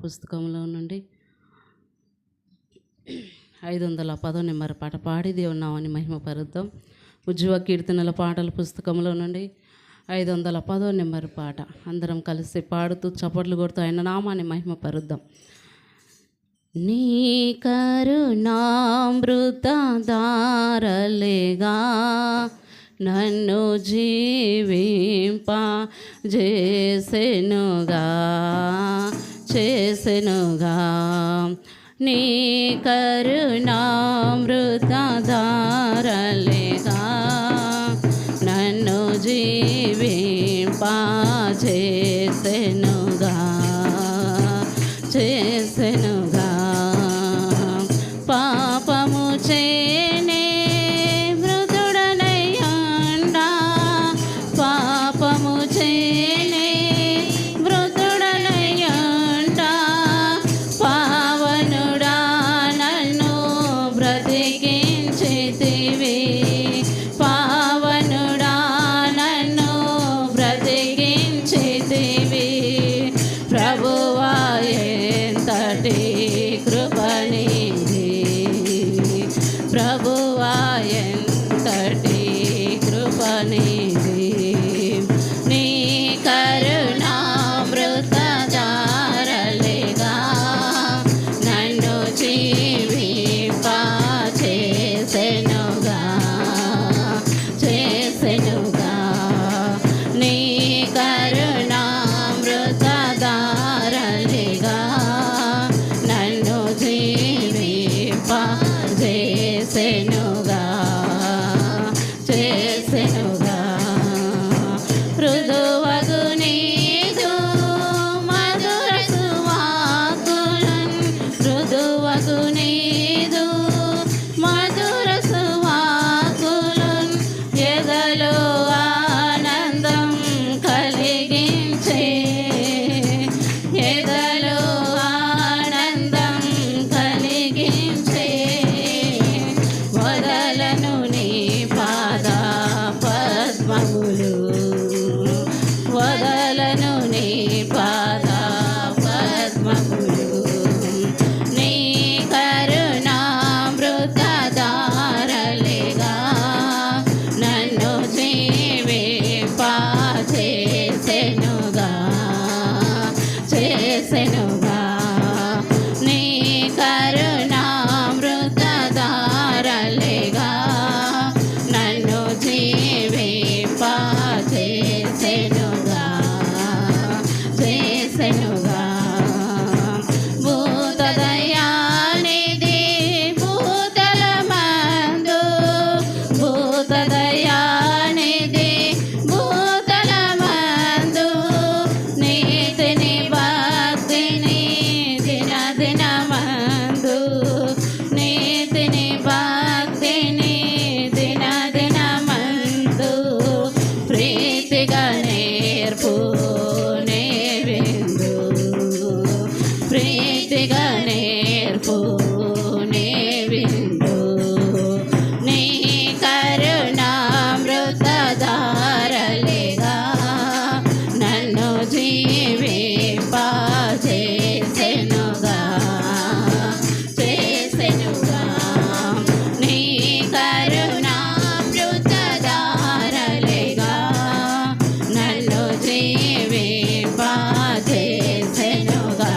పుస్తకంలో నుండి 510 నెంబర్ పాట పాడి దేవుని నామాన్ని మహిమపరుద్దాం. ఉజ్జీవ కీర్తనల పాటల పుస్తకంలో నుండి 510 నెంబర్ పాట అందరం కలిసి పాడుతూ చప్పట్లు కొడుతూ ఆయన నామాన్ని మహిమపరుద్దాం. నీ కరుణామృత ధారలేగా నన్ను జీవింప చేసెనుగా నీ కరుణామృత ధారలేగా నన్ను జీవింప చేసెనుగా పాపము చేనే మృతుడనయ్యుండా పాపము చేనే మృతుడనయ్యుండా పావనుడా నన్ను బ్రతికించితివి పావనుడా నన్ను బ్రతికించితివి ప్రభువా ఎంతటి కృపనిది ప్రభువా ఎంతటి కృపనిది నీ కరుణామృత ధారలేగా నన్ను జీవింప చేసెనుగా నీ కరుణామృత ధారలేగా నన్ను జీవింప చేసెనుగా మృదువగు నీదు మధుర సువాకులన్ మృదువగు నీదు మధుర సువాకులన్ ఎదలో ఆనందం కలిగించే ఎదలో ఆనందం కలిగించే వదలను నీ పాద పద్మములు వదలను నీ పాద పద్మములు నీ కరుణామృత ధారలేగా నన్ను జీవింప చేసెనుగా నీ కరుణామృత ధారలేగా నన్ను జీవింప చేసెనుగా భూతదయానిధి భూతలమందు భూతదయానిధి భూతలమందు నీతిని భక్తిని దినదినమందు నీతిని భక్తిని దినదినమందు ప్రీతిగా నేర్పు నే విందు ప్రీతిగా నేర్పు నే విందు నీ కరుణామృత ధారలేగా నన్ను జీవింప చేసెనుగా నీ కరుణామృత ధారలేగా నన్ను జీవింప చేసెనుగా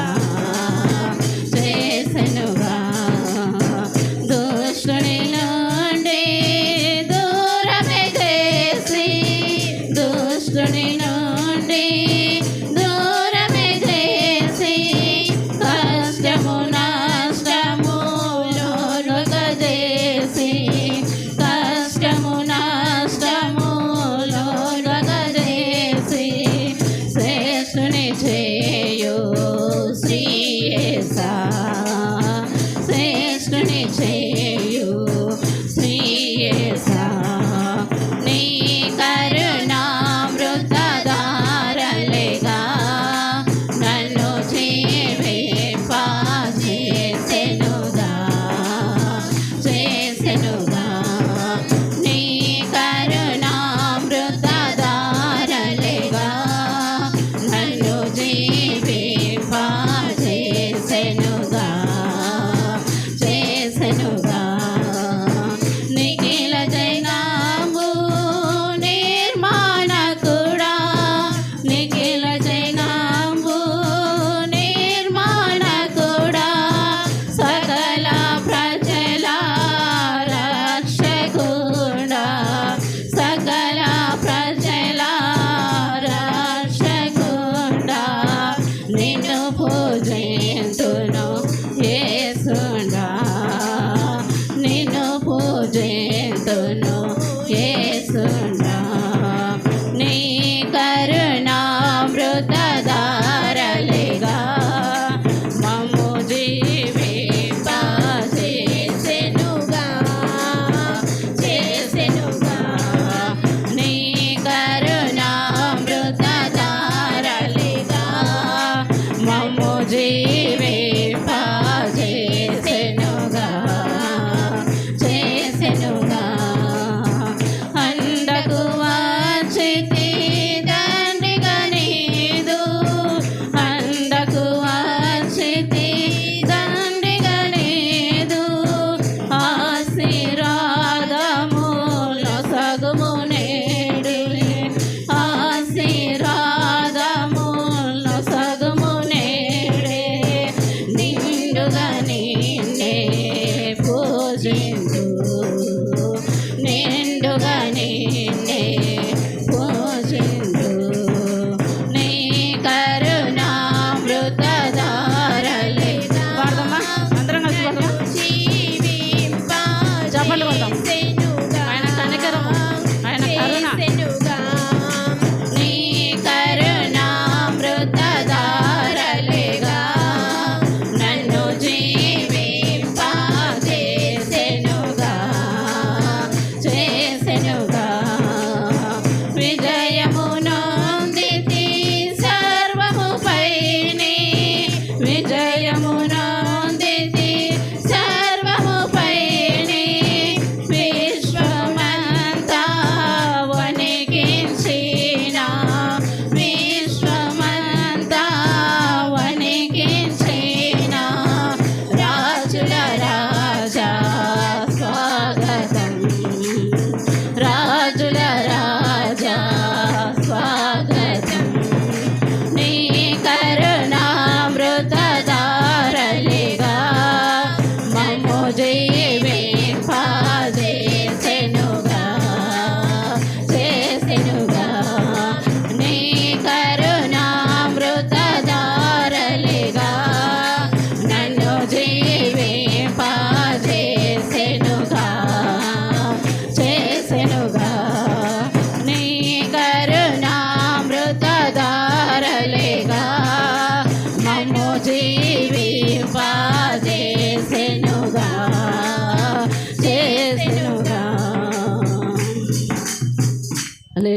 ఏసైనా